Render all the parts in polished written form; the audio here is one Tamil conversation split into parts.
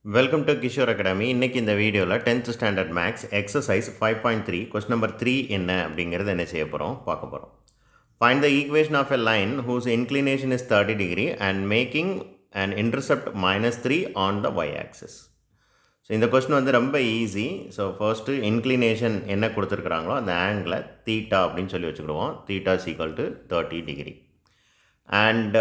Welcome to Kishore academy. இன்றைக்கி இந்த வீடியோவில் 10th standard maths exercise 5.3 question number 3 என்ன அப்படிங்கிறது என்ன செய்ய போகிறோம் பார்க்க போகிறோம். Find the equation of a line whose inclination is 30 degree and making an intercept -3 on the y-axis. So இந்த கொஸ்டின் வந்து ரொம்ப ஈஸி. ஸோ ஃபர்ஸ்ட்டு இன்க்ளினேஷன் என்ன கொடுத்துருக்குறாங்களோ அந்த ஆங்கிளை தீட்டா அப்படின்னு சொல்லி வச்சுக்கிடுவோம். Theta is equal to 30 degree. And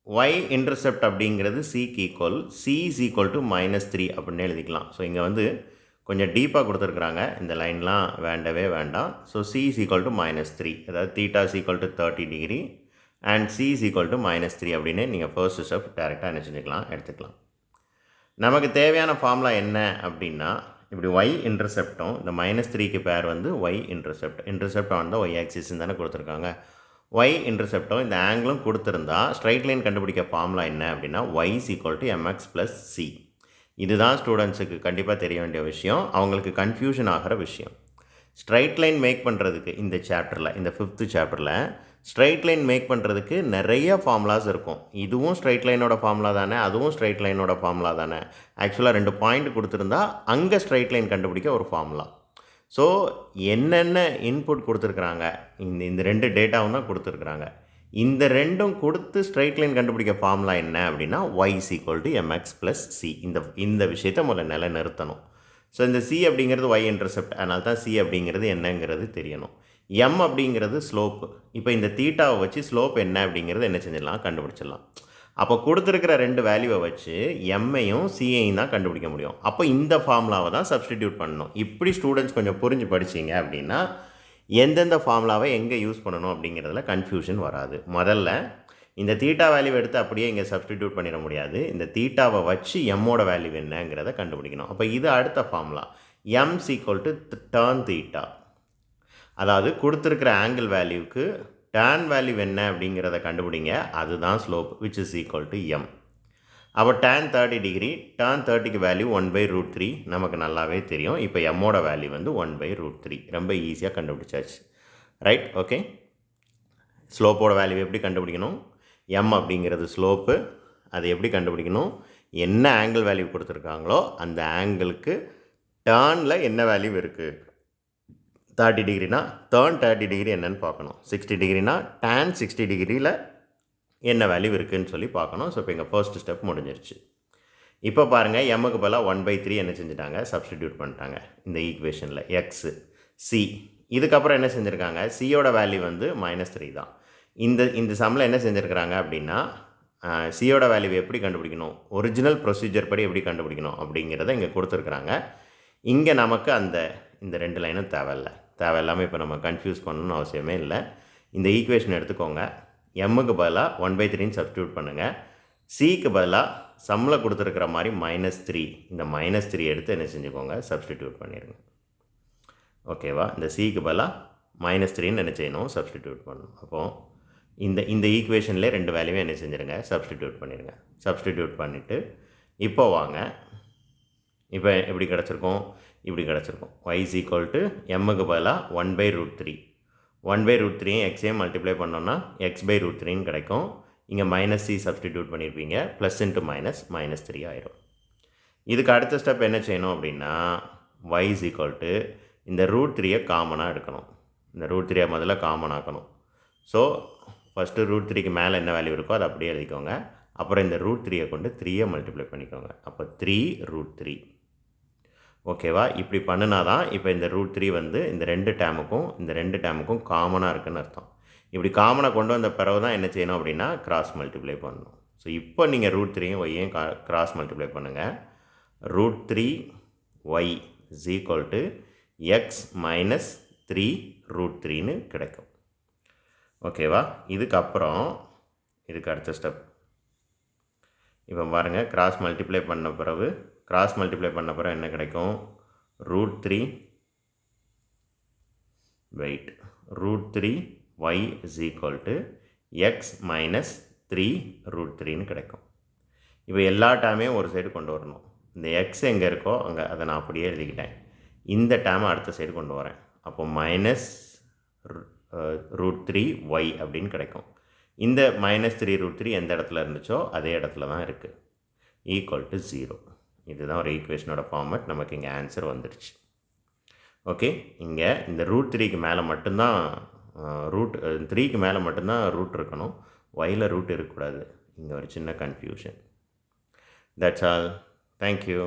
y intercept அப்படிங்கிறது சிக்கு equal, c is equal to -3 அப்படின்னு எழுதிக்கலாம். ஸோ இங்கே வந்து கொஞ்சம் டீப்பாக கொடுத்துருக்குறாங்க, இந்த லைன்லாம் வேண்டவே வேண்டாம். So C is equal to -3, அதாவது theta is equal to 30 degree and C is equal to -3 அப்படின்னு நீங்கள் ஃபர்ஸ்ட் ஸ்டெப் டேரெக்டாக என்ன செஞ்சுக்கலாம், எடுத்துக்கலாம். நமக்கு தேவையான ஃபார்முலா என்ன அப்படின்னா, இப்படி y இன்டர்செப்டும் இந்த -3க்கு பேர் வந்து y intercept on the y ஆக்சிஸ்ன்னு தானே கொடுத்துருக்காங்க. y இன்டர்செப்டும் இந்த ஆங்கிளும் கொடுத்துருந்தா ஸ்ட்ரைட் லைன் கண்டுபிடிக்க ஃபார்முலா என்ன அப்படின்னா y is equal to mx plus c. இதுதான் ஸ்டூடெண்ட்ஸுக்கு கண்டிப்பாக தெரிய வேண்டிய விஷயம், அவங்களுக்கு கன்ஃபியூஷன் ஆகிற விஷயம். ஸ்ட்ரைட் லைன் மேக் பண்ணுறதுக்கு இந்த சாப்டரில், இந்த 5th சாப்டரில் ஸ்ட்ரைட் லைன் மேக் பண்ணுறதுக்கு நிறைய ஃபார்முலாஸ் இருக்கும். இதுவும் ஸ்ட்ரைட் லைனோட ஃபார்முலா தானே, அதுவும் ஸ்ட்ரைட் லைனோட ஃபார்முலா தானே. ஆக்சுவலாக 2 பாயிண்ட் கொடுத்துருந்தா அங்கே ஸ்ட்ரைட் லைன் கண்டுபிடிக்க ஒரு ஃபார்முலா. ஸோ என்னென்ன இன்புட் கொடுத்துருக்குறாங்க, இந்த 2 டேட்டாவும் தான் கொடுத்துருக்குறாங்க. இந்த ரெண்டும் கொடுத்து ஸ்ட்ரைட் லைன் கண்டுபிடிக்க ஃபார்முலா என்ன அப்படின்னா y is equal to mx plus c. இந்த விஷயத்தை முதல்ல நிலைநிறுத்தணும். ஸோ இந்த c அப்படிங்கிறது y இன்டர்செப்ட், அதனால தான் c அப்படிங்கிறது என்னங்கிறது தெரியணும். m அப்படிங்கிறது ஸ்லோப்பு. இப்போ இந்த தீட்டாவை வச்சு ஸ்லோப் என்ன அப்படிங்கிறது என்ன செஞ்சிடலாம், கண்டுபிடிச்சிடலாம். அப்போ கொடுத்துருக்கிற 2 வேல்யூவை வச்சு எம்ஐயும் சிஐயும் தான் கண்டுபிடிக்க முடியும். அப்போ இந்த ஃபார்முலாவை தான் சப்ஸ்டிடியூட் பண்ணணும். இப்படி ஸ்டூடெண்ட்ஸ் கொஞ்சம் புரிஞ்சு படிச்சிங்க அப்படின்னா எந்தெந்த ஃபார்முலாவை எங்கே யூஸ் பண்ணணும் அப்படிங்கிறதுல கன்ஃபியூஷன் வராது. முதல்ல இந்த தீட்டா வேல்யூ எடுத்து அப்படியே இங்கே சப்ஸ்டிடியூட் பண்ணிட முடியாது. இந்த தீட்டாவை வச்சு எம்மோட வேல்யூ என்னங்கிறத கண்டுபிடிக்கணும். அப்போ இது அடுத்த formula, M equal to turn theta. அதாவது கொடுத்துருக்கிற ஆங்கிள் வேல்யூக்கு tan வேல்யூ என்ன அப்படிங்கிறத கண்டுபிடிங்க, அதுதான் slope which is equal to m. அப்போ tan 30 டிகிரி, tan 30க்கு வேல்யூ 1/√3 நமக்கு நல்லாவே தெரியும். இப்போ எம்மோட வேல்யூ வந்து 1/√3. ரொம்ப ஈஸியாக கண்டுபிடிச்சாச்சு, ரைட்? ஓகே, ஸ்லோப்போட வேல்யூ எப்படி கண்டுபிடிக்கணும், m அப்படிங்கிறது ஸ்லோப்பு, அதை எப்படி கண்டுபிடிக்கணும், என்ன ஆங்கிள் வேல்யூ கொடுத்துருக்காங்களோ அந்த ஆங்கிளுக்கு டர்னில் என்ன வேல்யூ இருக்குது. 30 டிகிரினா டர்ன் 30 டிகிரி என்னன்னு பார்க்கணும். 60 டிகிரினா tan 60 டிகிரியில் என்ன வேல்யூ இருக்குதுன்னு சொல்லி பார்க்கணும். ஸோ இப்போ எங்கள் ஃபர்ஸ்ட் ஸ்டெப் முடிஞ்சிருச்சு. இப்போ பாருங்கள், எம்முக்கு பதிலாக 1/3 என்ன செஞ்சுட்டாங்க, சப்ஸ்டிடியூட் பண்ணிட்டாங்க இந்த ஈக்குவேஷனில். எக்ஸு சி, இதுக்கப்புறம் என்ன செஞ்சுருக்காங்க, சியோட வேல்யூ வந்து -3 தான். இந்த சம்மில் என்ன செஞ்சுருக்கிறாங்க அப்படின்னா, சியோட வேல்யூ எப்படி கண்டுபிடிக்கணும், ஒரிஜினல் ப்ரொசீஜர் படி எப்படி கண்டுபிடிக்கணும் அப்படிங்கிறத இங்கே கொடுத்துருக்குறாங்க. இங்கே நமக்கு இந்த 2 லைனும் தேவையில்லாமல் இப்போ நம்ம கன்ஃபியூஸ் பண்ணணும்னு அவசியமே இல்லை. இந்த ஈக்குவேஷன் எடுத்துக்கோங்க, எம்முக்கு பதிலாக 1/3 சப்ஸ்டியூட் பண்ணுங்கள், சிக்கு பதிலாக சம்மில் கொடுத்துருக்கிற மாதிரி -3, இந்த -3 எடுத்து என்ன செஞ்சுக்கோங்க, சப்ஸ்டிடியூட் பண்ணிடுங்க. ஓகேவா, இந்த சிக்கு பதிலாக -3ன்னு என்ன செய்யணும், சப்ஸ்டிடியூட் பண்ணணும். அப்போது இந்த ஈக்குவேஷன்லேயே 2 வேல்யூவே என்ன செஞ்சுருங்க, சப்ஸ்டிடியூட் பண்ணிடுங்க. சப்ஸ்டிடியூட் பண்ணிவிட்டு இப்போ வாங்க, இப்போ எப்படி கிடச்சிருக்கோம், இப்படி கிடச்சிருக்கும். y is equal to mக்கு பதிலாக 1/√3, 1/√3 எக்ஸையும் மல்டிப்ளை பண்ணோன்னா x/√3ன்னு கிடைக்கும். இங்கே -c சப்ஸ்டிடியூட் பண்ணியிருப்பீங்க, ப்ளஸ் இன்ட்டு -3 ஆயிரும். இதுக்கு அடுத்த ஸ்டெப் என்ன செய்யணும் அப்படின்னா, y is equal to இந்த √3 காமனாக எடுக்கணும். இந்த √3 முதல்ல காமன் ஆக்கணும். ஸோ ஃபஸ்ட்டு √3க்கு மேலே என்ன வேல்யூ இருக்கோ அதை அப்படியே எழுதிக்கோங்க. அப்புறம் இந்த √3 கொண்டு 3 மல்டிப்ளை பண்ணிக்கோங்க. அப்போ 3√3. ஓகேவா, இப்படி பண்ணினா தான் இப்போ இந்த √3 வந்து இந்த 2 டேமுக்கும் காமனாக இருக்குதுன்னு அர்த்தம். இப்படி காமனை கொண்டு வந்த பிறகு தான் என்ன செய்யணும் அப்படின்னா, கிராஸ் மல்டிப்ளை பண்ணணும். ஸோ இப்போ நீங்கள் √3யும் ஒய்யையும் கிராஸ் மல்டிப்ளை பண்ணுங்கள். √3y is equal to x minus 3√3ன்னு கிடைக்கும். ஓகேவா, இதுக்கப்புறம் இதுக்கு அடுத்த ஸ்டெப் இப்போ பாருங்கள், கிராஸ் மல்டிப்ளை பண்ண பிறகு என்ன கிடைக்கும், √3y is equal to x minus 3√3ன்னு கிடைக்கும். இப்போ எல்லா டேமையும் ஒரு சைடு கொண்டு வரணும். இந்த எக்ஸ் எங்கே இருக்கோ அங்கே அதை நான் அப்படியே எழுதிக்கிட்டேன். இந்த டேமை அடுத்த சைடு கொண்டு வரேன். அப்போ -√3y அப்படின்னு கிடைக்கும். இந்த -3√3 எந்த இடத்துல இருந்துச்சோ அதே இடத்துல தான் இருக்குது, ஈக்குவல் டு 0. இதுதான் ஒரு ஈக்குவேஷனோட ஃபார்மேட். நமக்கு இங்கே ஆன்சர் வந்துடுச்சு. ஓகே, இங்கே இந்த ரூட் 3க்கு மேலே மட்டும்தான் ரூட் 3க்கு மேலே மட்டும்தான் ரூட் இருக்கணும். ஒயில் ரூட் இருக்கக்கூடாது. இங்கே ஒரு சின்ன கன்ஃபியூஷன். That's all. தேங்க்யூ.